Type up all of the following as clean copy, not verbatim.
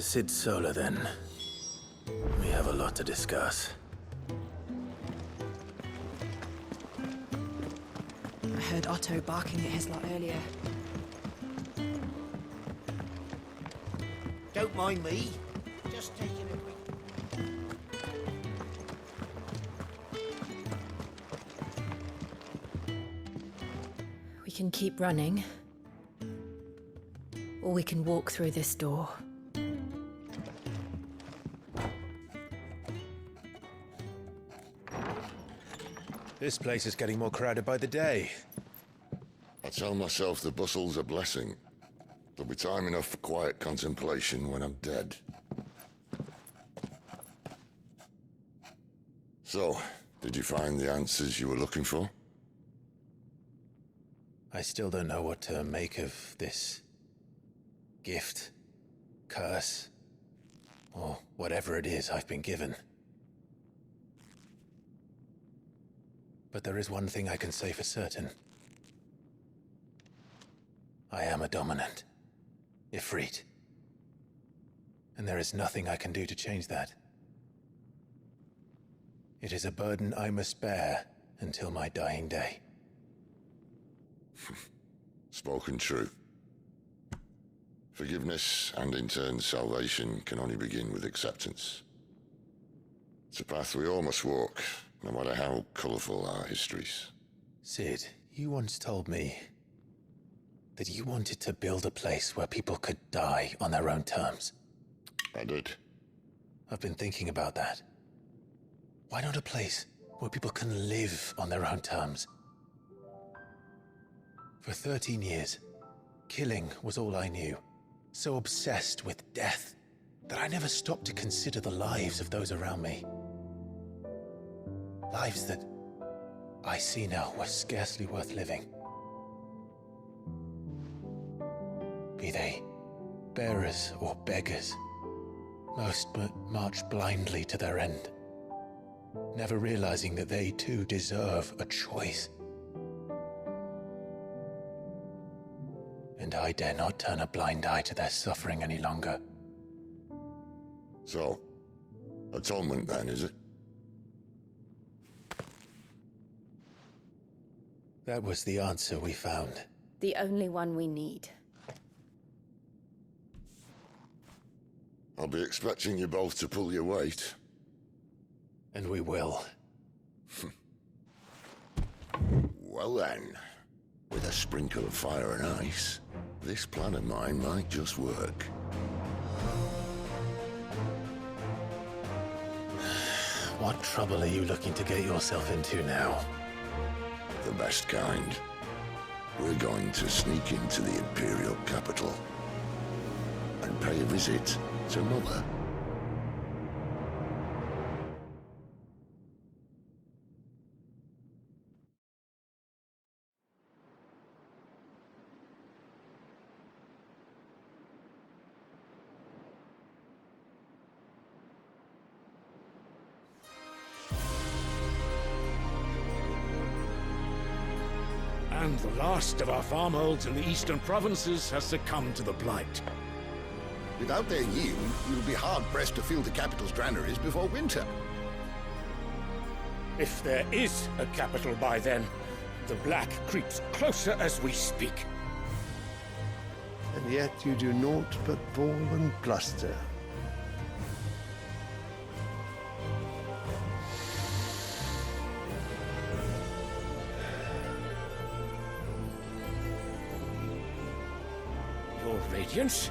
To Cid Sola, then. We have a lot to discuss. I heard Otto barking at his lot earlier. Don't mind me. Just taking a quick... We can keep running. Or we can walk through this door. This place is getting more crowded by the day. I tell myself the bustle's a blessing. There'll be time enough for quiet contemplation when I'm dead. So, did you find the answers you were looking for? I still don't know what to make of this gift, curse, or whatever it is I've been given. But there is one thing I can say for certain. I am a dominant, Ifrit. And there is nothing I can do to change that. It is a burden I must bear until my dying day. Spoken true. Forgiveness, and in turn salvation, can only begin with acceptance. It's a path we all must walk, no matter how colourful our histories. Cid, you once told me that you wanted to build a place where people could die on their own terms. I did. I've been thinking about that. Why not a place where people can live on their own terms? For 13 years, killing was all I knew. So obsessed with death that I never stopped to consider the lives of those around me. Lives that I see now were scarcely worth living. Be they bearers or beggars, most but march blindly to their end, never realizing that they too deserve a choice. And I dare not turn a blind eye to their suffering any longer. So, atonement then, is it? That was the answer we found. The only one we need. I'll be expecting you both to pull your weight. And we will. Well then, with a sprinkle of fire and ice, this plan of mine might just work. What trouble are you looking to get yourself into now? The best kind. We're going to sneak into the Imperial capital and pay a visit to Mother. And the last of our farmholds in the eastern provinces has succumbed to the blight. Without their yield, you'll be hard-pressed to fill the capital's granaries before winter. If there is a capital by then, the Black creeps closer as we speak. And yet you do naught but bawl and bluster. Your Radiance?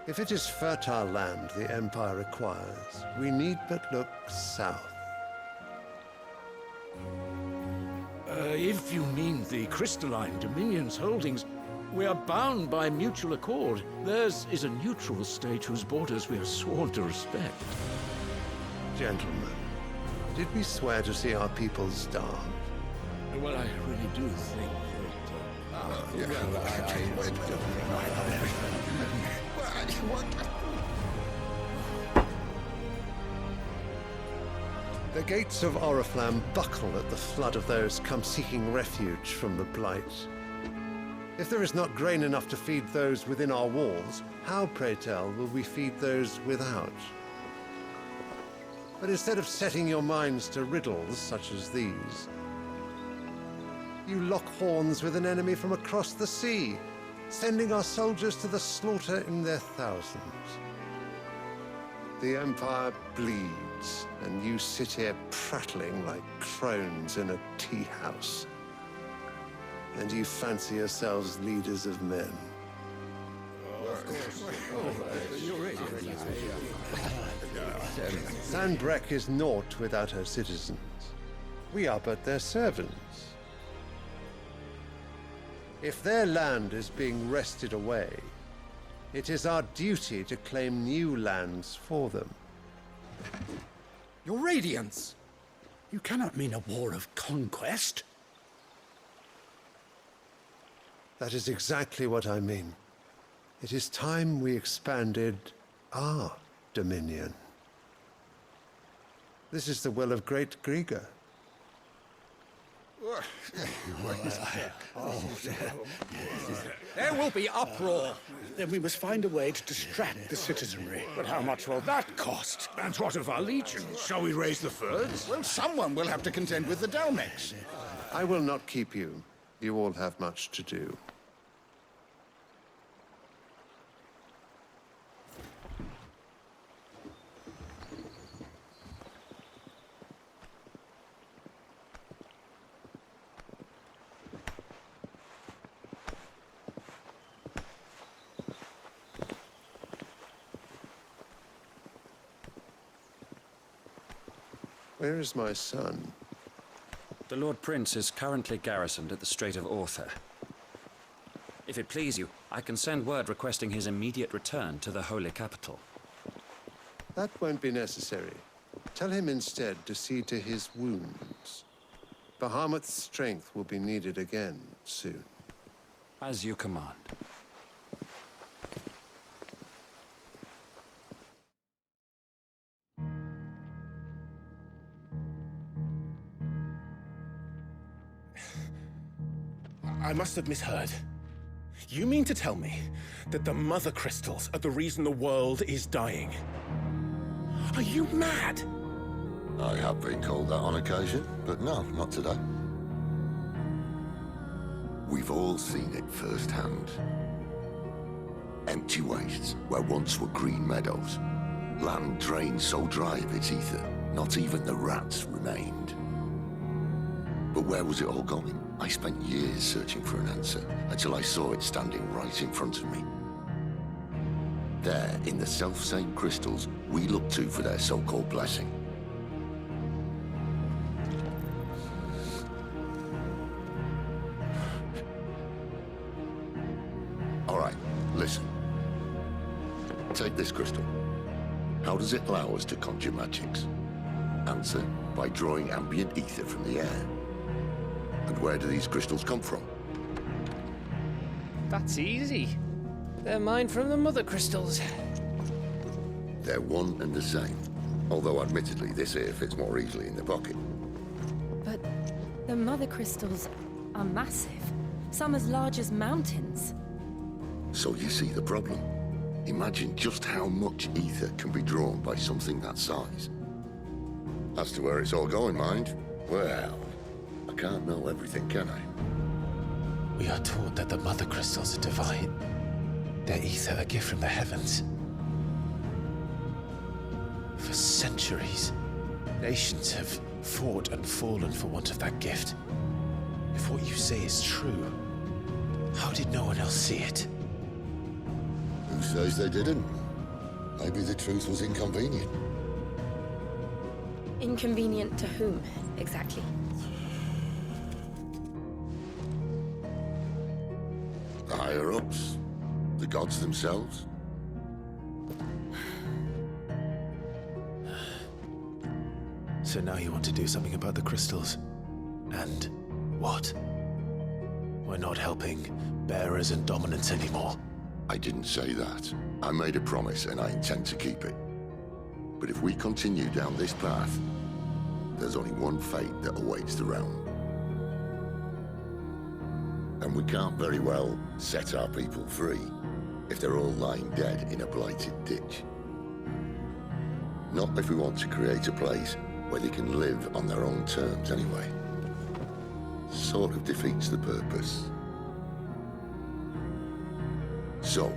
If it is fertile land the Empire requires, we need but look south. If you mean the Crystalline Dominion's holdings, we are bound by mutual accord. Theirs is a neutral state whose borders we are sworn to respect. Gentlemen, did we swear to see our people starve? Well, I really do think that... The gates of Oriflamme buckle at the flood of those come seeking refuge from the Blight. If there is not grain enough to feed those within our walls, how, pray tell, will we feed those without? But instead of setting your minds to riddles such as these, you lock horns with an enemy from across the sea, sending our soldiers to the slaughter in their thousands. The Empire bleeds, and you sit here prattling like crones in a tea house. And you fancy yourselves leaders of men. Sanbreque is naught without her citizens. We are but their servants. If their land is being wrested away, it is our duty to claim new lands for them. Your Radiance! You cannot mean a war of conquest. That is exactly what I mean. It is time we expanded our dominion. This is the will of Great Griga. There will be uproar. Then we must find a way to distract the citizenry. But how much will that cost? And what of our legions? Shall we raise the Fyrds? Well, someone will have to contend with the Dalmex. I will not keep you. You all have much to do. Where is my son? The Lord Prince is currently garrisoned at the Strait of Orther. If it please you, I can send word requesting his immediate return to the Holy Capital. That won't be necessary. Tell him instead to see to his wounds. Bahamut's strength will be needed again soon. As you command. I must have misheard. You mean to tell me that the Mother Crystals are the reason the world is dying? Are you mad? I have been called that on occasion, but no, not today. We've all seen it firsthand. Empty wastes where once were green meadows. Land drained so dry of its ether, not even the rats remained. But where was it all going? I spent years searching for an answer, until I saw it standing right in front of me. There, in the self-same crystals we look to for their so-called blessing. All right, listen. Take this crystal. How does it allow us to conjure magics? Answer, by drawing ambient ether from the air. And where do these crystals come from? That's easy. They're mine from the Mother Crystals. They're one and the same. Although admittedly this here fits more easily in the pocket. But the Mother Crystals are massive. Some as large as mountains. So you see the problem. Imagine just how much ether can be drawn by something that size. As to where it's all going, mind? Well, I can't know everything, can I? We are taught that the Mother Crystals are divine. Their ether a gift from the heavens. For centuries, nations have fought and fallen for want of that gift. If what you say is true, how did no one else see it? Who says they didn't? Maybe the truth was inconvenient. Inconvenient to whom, exactly? The higher-ups? The gods themselves? So now you want to do something about the crystals? And what? We're not helping bearers and dominants anymore. I didn't say that. I made a promise and I intend to keep it. But if we continue down this path, there's only one fate that awaits the realm. And we can't very well set our people free if they're all lying dead in a blighted ditch. Not if we want to create a place where they can live on their own terms anyway. Sort of defeats the purpose. So,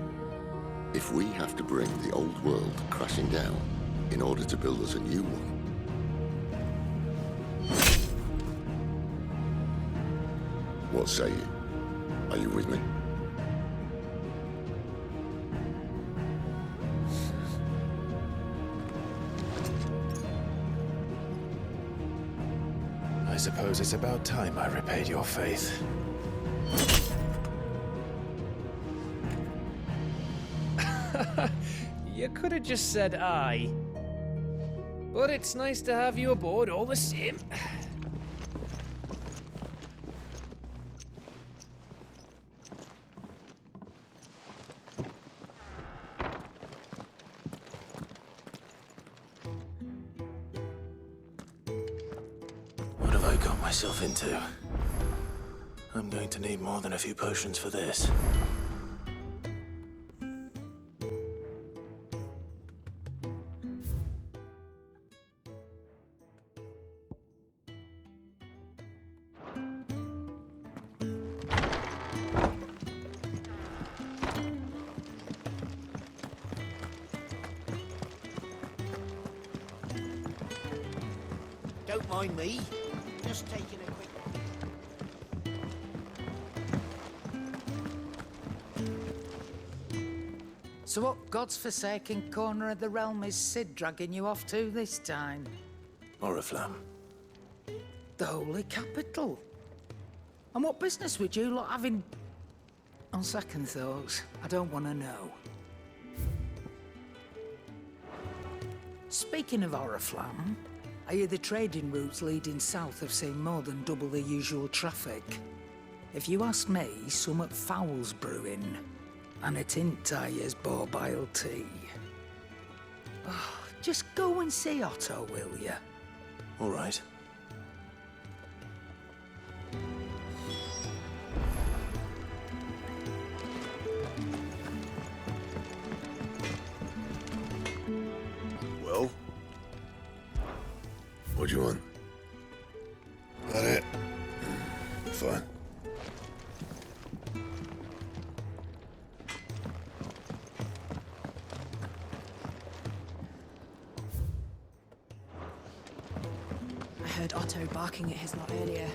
if we have to bring the old world crashing down in order to build us a new one, what say you? Are you with me? I suppose it's about time I repaid your faith. You could have just said aye. But it's nice to have you aboard all the same. What have I got myself into? I'm going to need more than a few potions for this. Don't mind me. Just taking a quick... So what God's forsaken corner of the realm is Cid dragging you off to this time? Oriflamme. The Holy Capital. And what business would you lot have in... On second thoughts, I don't want to know. Speaking of Oriflamme, I hear the trading routes leading south have seen more than double the usual traffic. If you ask me, somewhat foul's brewing. And it ain't Tyre's borbile tea. Oh, just go and see Otto, will ya? All right. Well? What do you want? That it? Fine. I heard Otto barking at his lot earlier.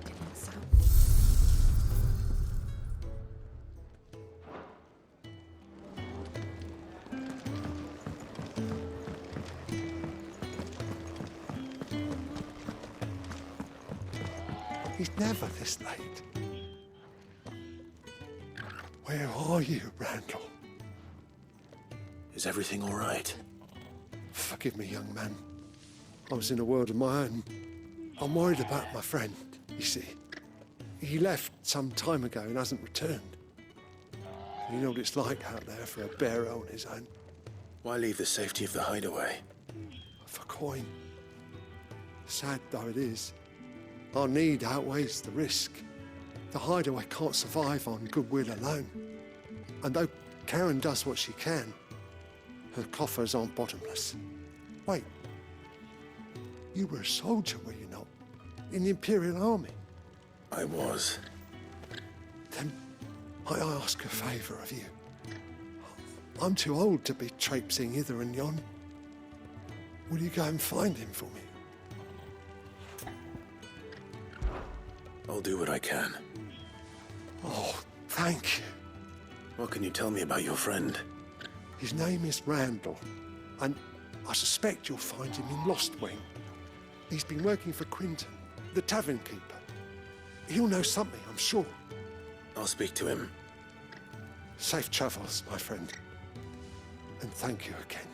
Did not sound. He's never this late. Where are you, Randall? Is everything all right? Forgive me, young man. I was in a world of my own. I'm worried about my friend, you see. He left some time ago and hasn't returned. You know what it's like out there for a bearer on his own. Why leave the safety of the hideaway? For coin. Sad though it is, our need outweighs the risk. The hideaway can't survive on goodwill alone. And though Karen does what she can, her coffers aren't bottomless. Wait. You were a soldier, were you not? In the Imperial Army? I was. Then I ask a favour of you. I'm too old to be traipsing hither and yon. Will you go and find him for me? I'll do what I can. Oh, thank you. What can you tell me about your friend? His name is Randall, and I suspect you'll find him in Lostwing. He's been working for Quinton, the tavern keeper. He'll know something, I'm sure. I'll speak to him. Safe travels, my friend. And thank you again.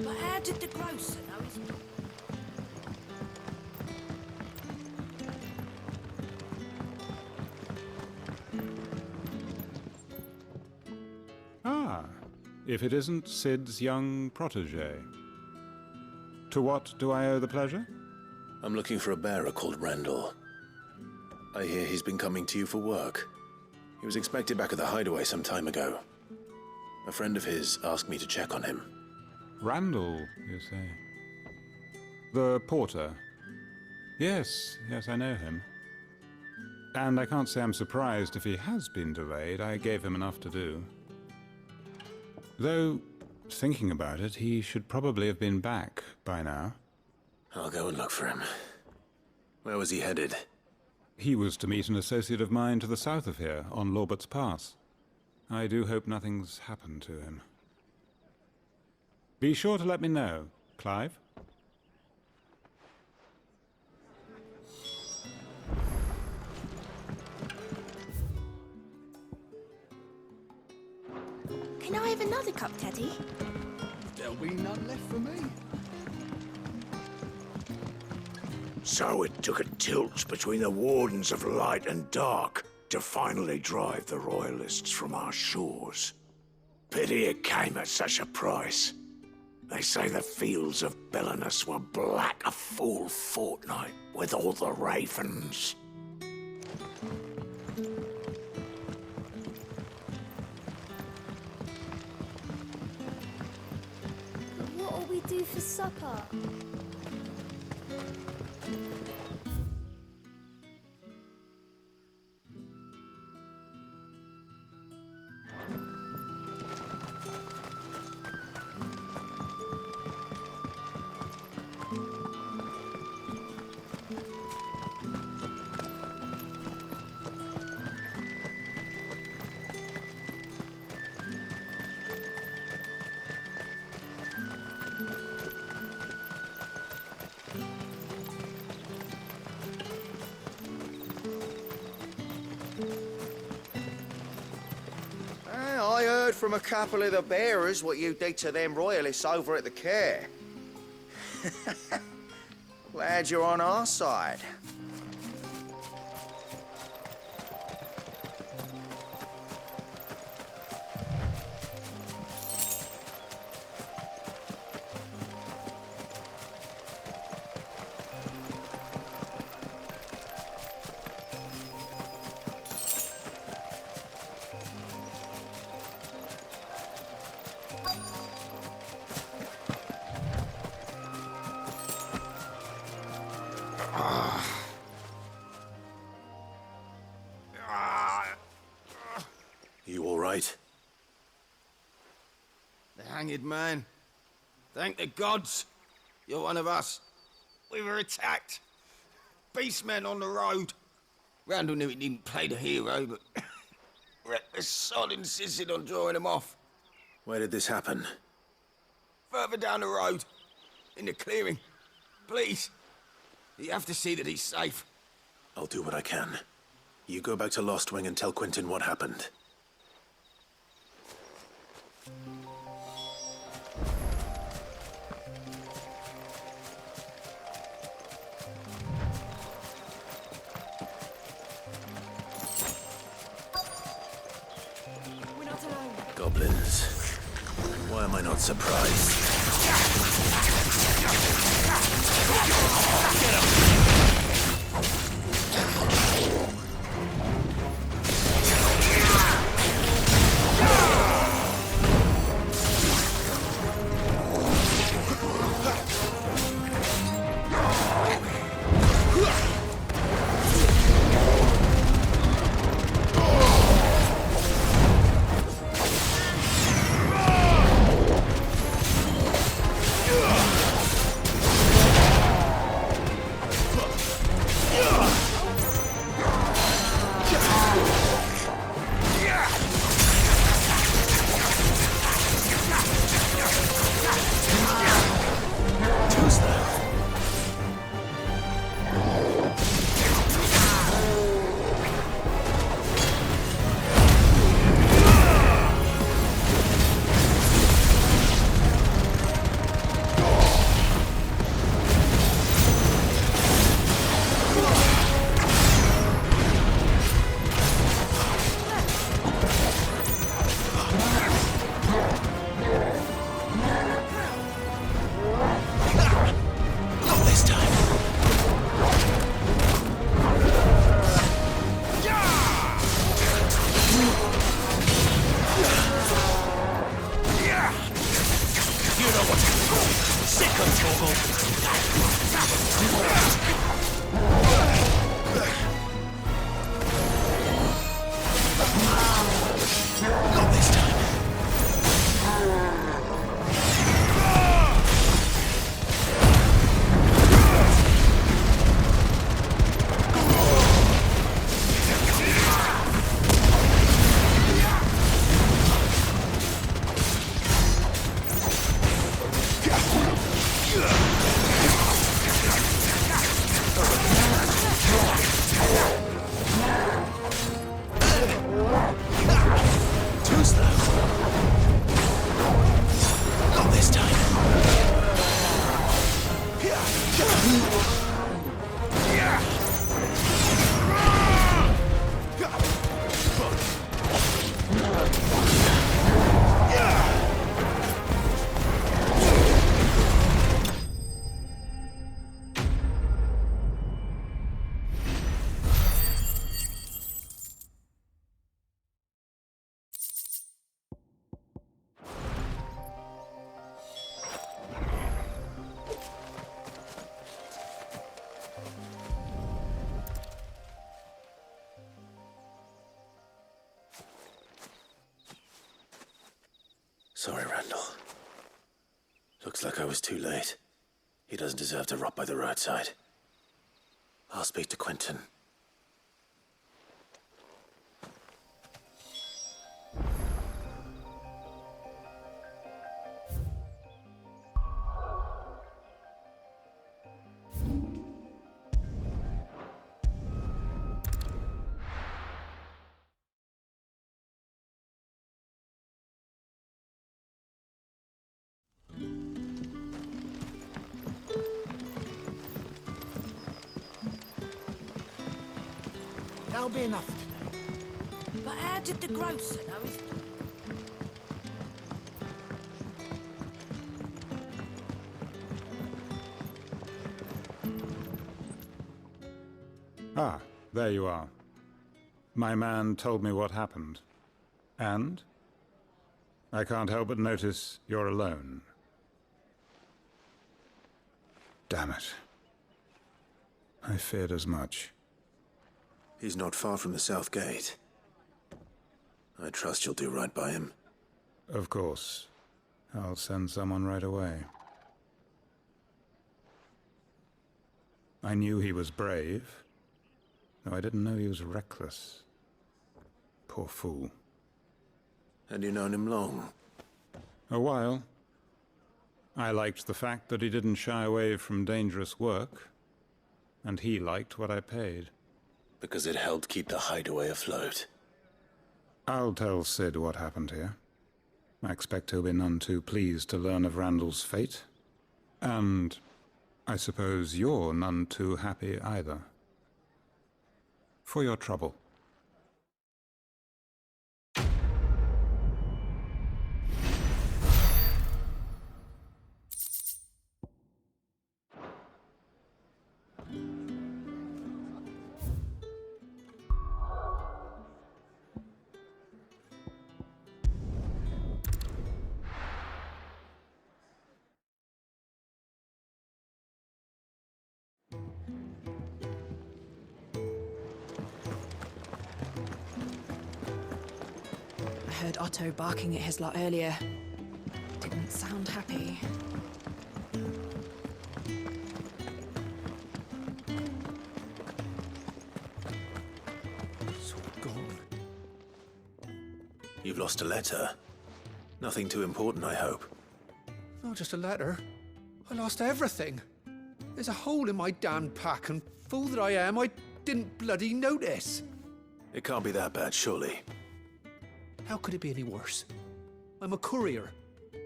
But how did the grocer know his... Ah, if it isn't Sid's young protege. To what do I owe the pleasure? I'm looking for a bearer called Randall. I hear he's been coming to you for work. He was expected back at the hideaway some time ago. A friend of his asked me to check on him. Randall, you say? The porter? Yes, I know him. And I can't say I'm surprised if he has been delayed. I gave him enough to do. Though, thinking about it, he should probably have been back by now. I'll go and look for him. Where was he headed? He was to meet an associate of mine to the south of here, on Lorbert's Pass. I do hope nothing's happened to him. Be sure to let me know, Clive. Can I have another cup, Teddy? There'll be none left for me. So it took a tilt between the Wardens of Light and Dark to finally drive the Royalists from our shores. Pity it came at such a price. They say the fields of Belenus were black a full fortnight with all the ravens. What'll we do for supper? I heard from a couple of the bearers what you did to them royalists over at the Care. Glad you're on our side. You all right? The hanged man. Thank the gods. You're one of us. We were attacked. Beastmen on the road. Randall knew he didn't play the hero, but reckless sod insisted on drawing him off. Where did this happen? Further down the road. In the clearing. Please. You have to see that he's safe. I'll do what I can. You go back to Lost Wing and tell Quentin what happened. We're not alone. Goblins. Why am I not surprised? Not this time. Too slow. Not this time. Sorry, Randall. Looks like I was too late. He doesn't deserve to rot by the roadside. I'll speak to Quentin. That'll be enough today. But how did the grocer know his... Ah, there you are. My man told me what happened. And? I can't help but notice you're alone. Damn it. I feared as much. He's not far from the South Gate. I trust you'll do right by him. Of course. I'll send someone right away. I knew he was brave, though I didn't know he was reckless. Poor fool. And you known him long? A while. I liked the fact that he didn't shy away from dangerous work, and he liked what I paid. Because it helped keep the hideaway afloat. I'll tell Sid what happened here. I expect he'll be none too pleased to learn of Randall's fate. And I suppose you're none too happy either. For your trouble. I heard Otto barking at his lot earlier. Didn't sound happy. It's all gone. You've lost a letter. Nothing too important, I hope. Not just a letter. I lost everything. There's a hole in my damned pack, and fool that I am, I didn't bloody notice. It can't be that bad, surely. How could it be any worse? I'm a courier.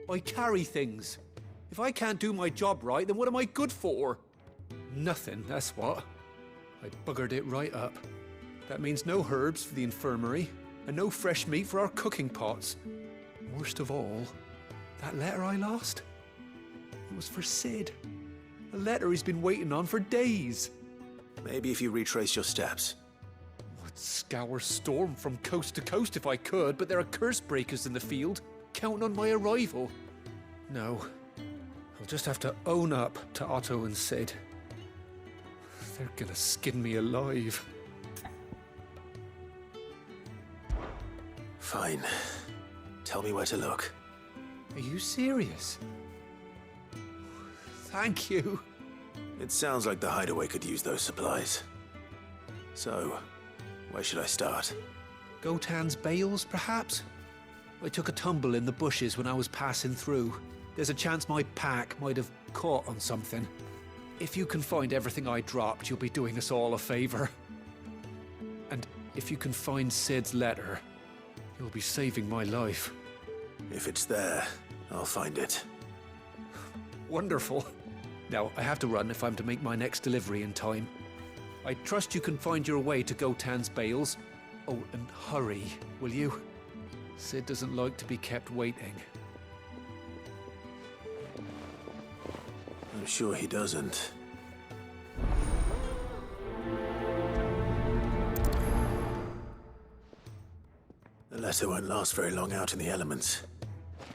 I carry things. If I can't do my job right, then what am I good for? Nothing, that's what. I buggered it right up. That means no herbs for the infirmary, and no fresh meat for our cooking pots. Worst of all, that letter I lost? It was for Sid. A letter he's been waiting on for days. Maybe if you retrace your steps. I'd scour Storm from coast to coast if I could, but there are curse breakers in the field, counting on my arrival. No. I'll just have to own up to Otto and Sid. They're gonna skin me alive. Fine. Tell me where to look. Are you serious? Thank you. It sounds like the hideaway could use those supplies. So, where should I start? Gotan's bales, perhaps? I took a tumble in the bushes when I was passing through. There's a chance my pack might have caught on something. If you can find everything I dropped, you'll be doing us all a favor. And if you can find Sid's letter, you'll be saving my life. If it's there, I'll find it. Wonderful. Now, I have to run if I'm to make my next delivery in time. I trust you can find your way to Gotan's bales. Oh, and hurry, will you? Sid doesn't like to be kept waiting. I'm sure he doesn't. The letter won't last very long out in the elements.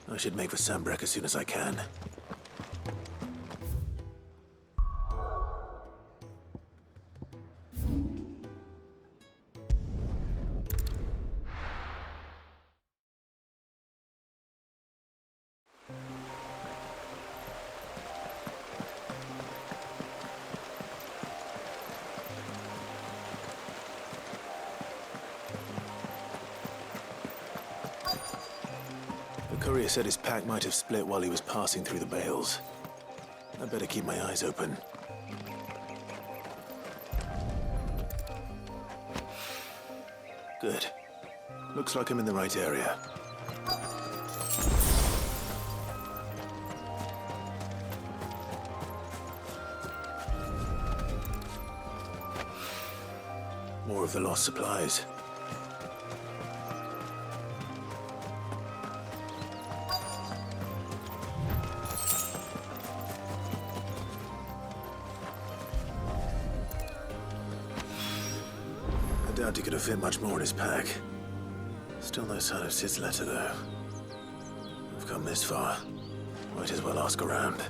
I should make for Sanbreque as soon as I can. The courier said his pack might have split while he was passing through the bales. I better keep my eyes open. Good. Looks like I'm in the right area. More of the lost supplies. I doubt he could have fit much more in his pack. Still no sign of Sid's letter, though. I've come this far. Might as well ask around.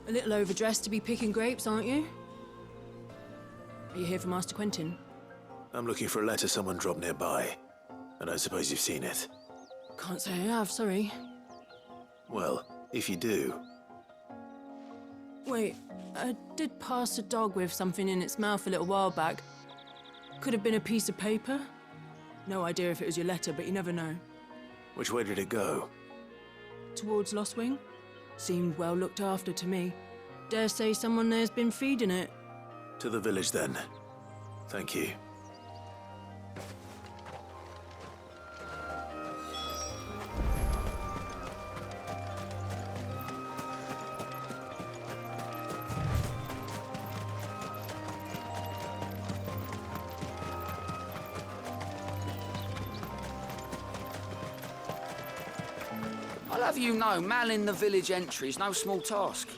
A little overdressed to be picking grapes, aren't you? Are you here for Master Quentin? I'm looking for a letter someone dropped nearby. And I suppose you've seen it. Can't say I have, sorry. Well, if you do... Wait, I did pass a dog with something in its mouth a little while back. Could have been a piece of paper. No idea if it was your letter, but you never know. Which way did it go? Towards Lostwing? Seemed well looked after to me. Dare say someone there's been feeding it. To the village, then. Thank you. I'll have you know, manning the village entry is no small task.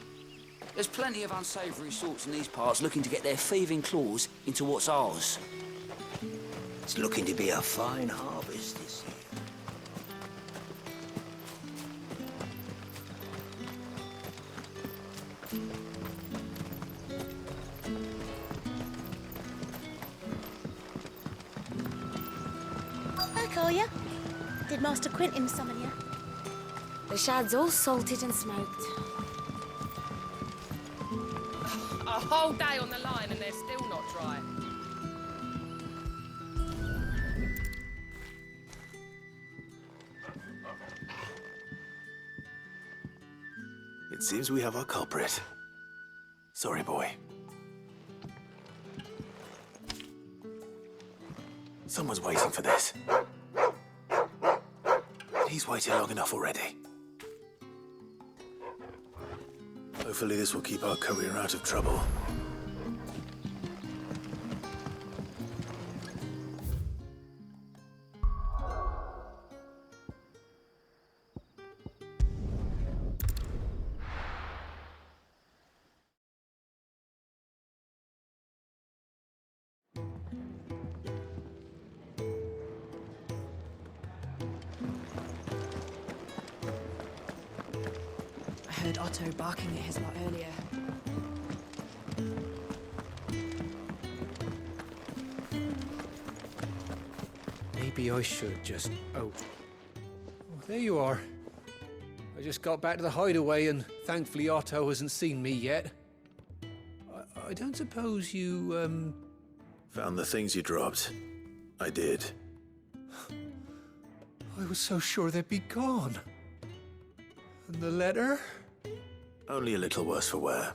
There's plenty of unsavoury sorts in these parts looking to get their thieving claws into what's ours. It's looking to be a fine harvest this year. Hi, Collier. Did Master Quentin summon you? The shad's all salted and smoked. A whole day on the line and they're still not dry. It seems we have our culprit. Sorry, boy. Someone's waiting for this. He's waited long enough already. Hopefully this will keep our courier out of trouble. heard Otto barking at his lot earlier. Maybe I should just... Oh, there you are. I just got back to the hideaway and thankfully Otto hasn't seen me yet. I don't suppose you, Found the things you dropped. I did. I was so sure they'd be gone. And the letter? Only a little worse for wear.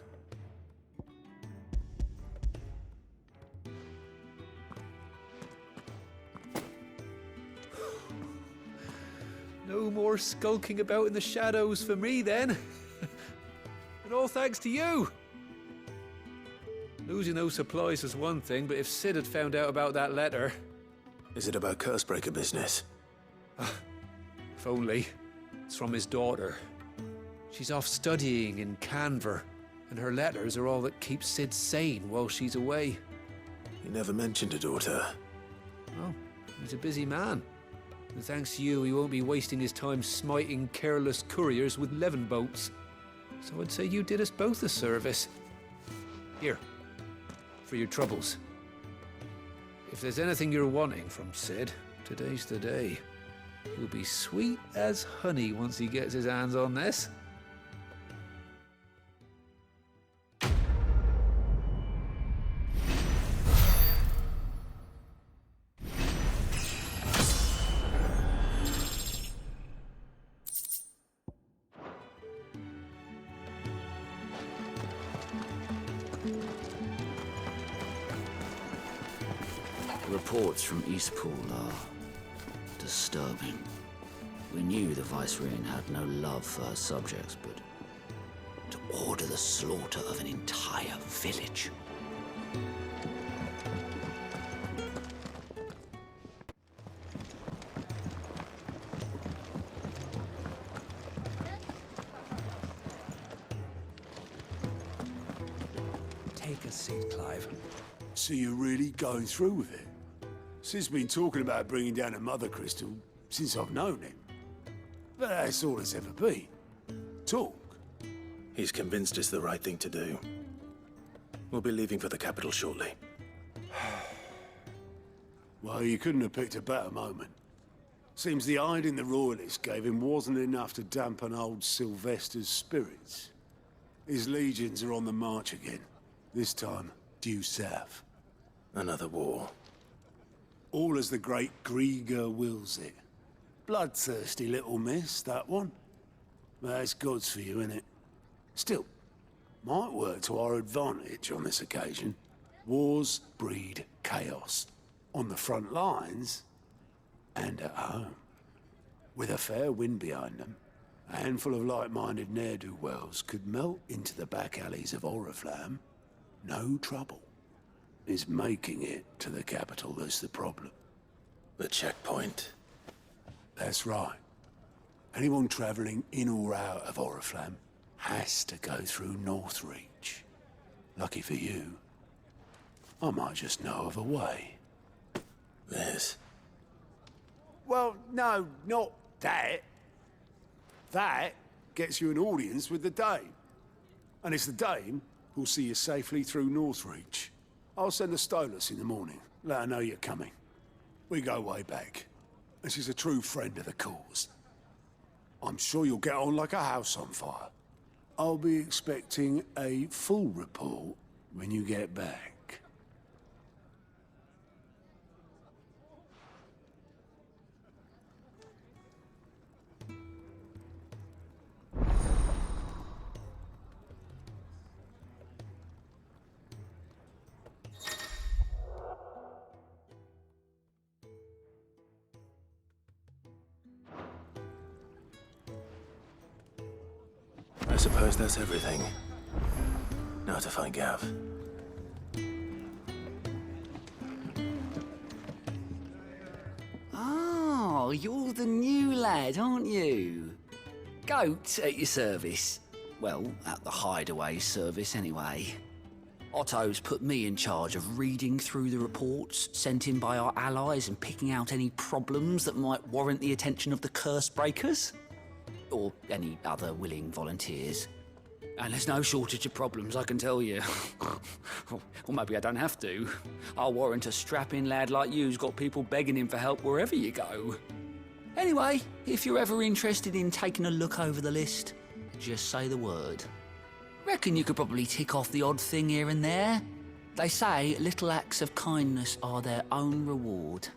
No more skulking about in the shadows for me, then. And all thanks to you. Losing those supplies is one thing, but if Sid had found out about that letter... Is it about Cursebreaker business? If only. It's from his daughter. She's off studying in Canver, and her letters are all that keeps Sid sane while she's away. He never mentioned a daughter. Oh, he's a busy man. And thanks to you, he won't be wasting his time smiting careless couriers with levin boats. So I'd say you did us both a service. Here, for your troubles. If there's anything you're wanting from Sid, today's the day. He'll be sweet as honey once he gets his hands on this. Reports from Eastpool are disturbing. We knew the Vicereine had no love for her subjects, but to order the slaughter of an entire village. Take a seat, Clive. So you're really going through with it? Sid's been talking about bringing down a Mother Crystal since I've known him. But that's all it's ever been. Talk. He's convinced it's the right thing to do. We'll be leaving for the capital shortly. Well, you couldn't have picked a better moment. Seems the hiding the Royalists gave him wasn't enough to dampen old Sylvester's spirits. His legions are on the march again. This time, due south. Another war. All as the great Grieger wills it. Bloodthirsty little miss, that one. But that's God's for you, innit? Still, might work to our advantage on this occasion. Wars breed chaos. On the front lines, and at home. With a fair wind behind them, a handful of like-minded ne'er-do-wells could melt into the back alleys of Oriflamme. No trouble. It's making it to the capital that's the problem. The checkpoint? That's right. Anyone travelling in or out of Oriflamme has to go through Northreach. Lucky for you, I might just know of a way. This? Well, no, not that. That gets you an audience with the Dame. And it's the Dame who'll see you safely through Northreach. I'll send a Stolas in the morning. Let her know you're coming. We go way back. And she's a true friend of the cause. I'm sure you'll get on like a house on fire. I'll be expecting a full report when you get back. I suppose that's everything. Now to find Gav. Oh, you're the new lad, aren't you? Goat at your service. Well, at the hideaway service anyway. Otto's put me in charge of reading through the reports sent in by our allies and picking out any problems that might warrant the attention of the Cursebreakers. Or any other willing volunteers. And there's no shortage of problems, I can tell you. Or maybe I don't have to. I'll warrant a strapping lad like you's got people begging him for help wherever you go. Anyway, if you're ever interested in taking a look over the list, just say the word. Reckon you could probably tick off the odd thing here and there. They say little acts of kindness are their own reward.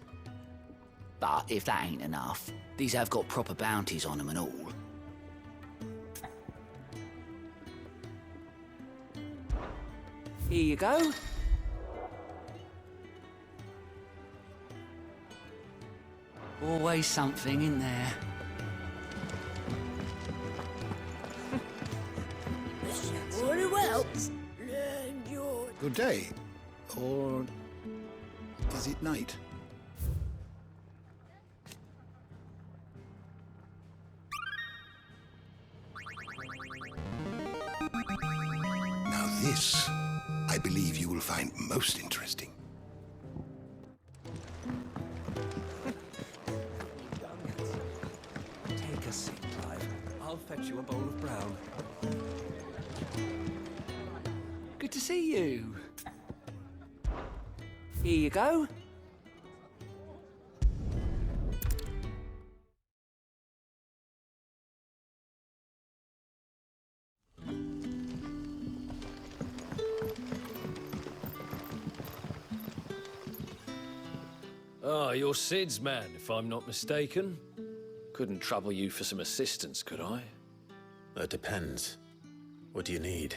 But if that ain't enough, these have got proper bounties on them and all. Here you go. Always something in there. Very well. Learn your... Good day. Or is it night? Now this, I believe you will find most interesting. Take a seat, Clive. I'll fetch you a bowl of brown. Good to see you. Here you go. Ah, you're Sid's man, if I'm not mistaken. Couldn't trouble you for some assistance, could I? That depends. What do you need?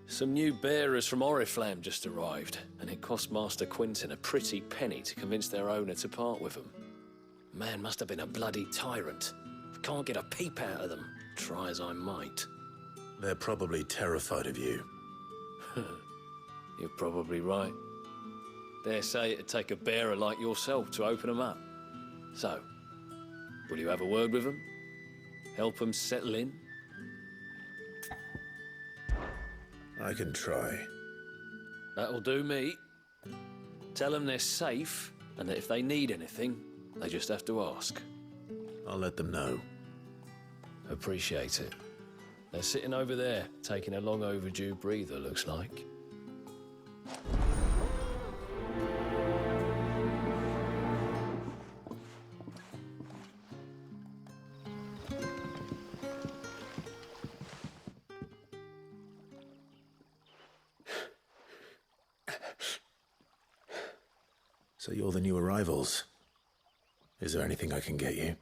Some new bearers from Oriflamme just arrived, and it cost Master Quintin a pretty penny to convince their owner to part with them. Man must have been a bloody tyrant. Can't get a peep out of them, try as I might. They're probably terrified of you. You're probably right. Dare say it'd take a bearer like yourself to open them up. So, will you have a word with them? Help them settle in? I can try. That'll do me. Tell them they're safe, and that if they need anything, they just have to ask. I'll let them know. Appreciate it. They're sitting over there, taking a long overdue breather, looks like. So you're the new arrivals. Is there anything I can get you?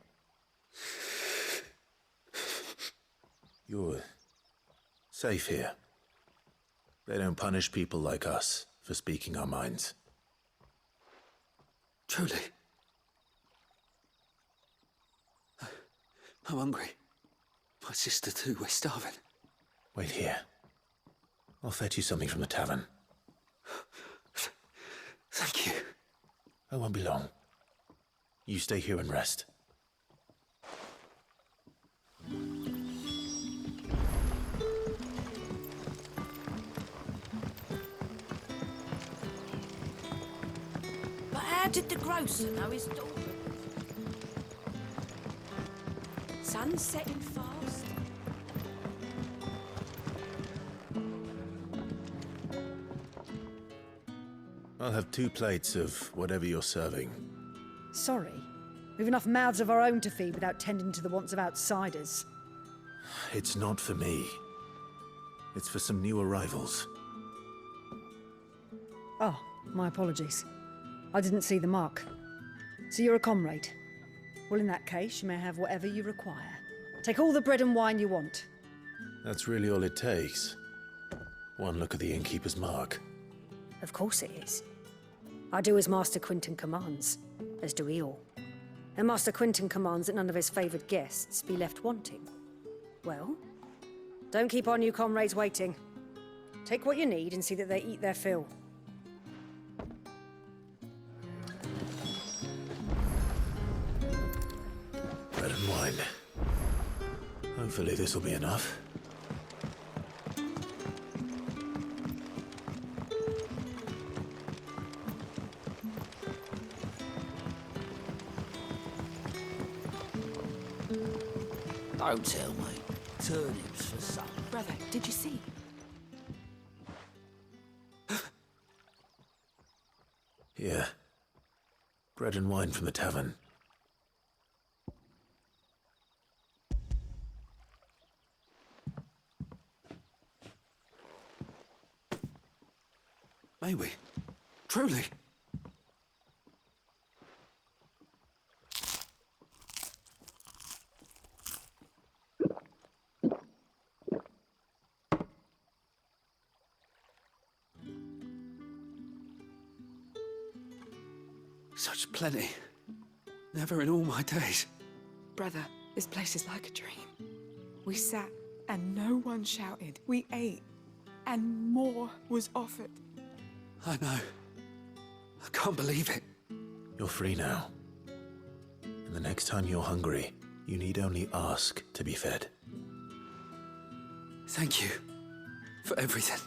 You're safe here. They don't punish people like us for speaking our minds. Truly. I'm hungry. My sister too, we're starving. Wait here. I'll fetch you something from the tavern. Thank you. I won't be long. You stay here and rest. But how did the grocer know his daughter? Sun's setting fast. I'll have 2 plates of whatever you're serving. Sorry. We've enough mouths of our own to feed without tending to the wants of outsiders. It's not for me. It's for some new arrivals. Oh, my apologies. I didn't see the mark. So you're a comrade. Well, in that case, you may have whatever you require. Take all the bread and wine you want. That's really all it takes. One look at the innkeeper's mark. Of course it is. I do as Master Quintin commands, as do we all. And Master Quintin commands that none of his favoured guests be left wanting. Well, don't keep our new comrades waiting. Take what you need and see that they eat their fill. Bread and wine. Hopefully this will be enough. Don't tell me. Turnips for supper. Brother, did you see? Here. Bread and wine from the tavern. May we? Truly? Such plenty. Never in all my days. Brother, this place is like a dream. We sat and no one shouted. We ate and more was offered. I know. I can't believe it. You're free now. And the next time you're hungry, you need only ask to be fed. Thank you for everything.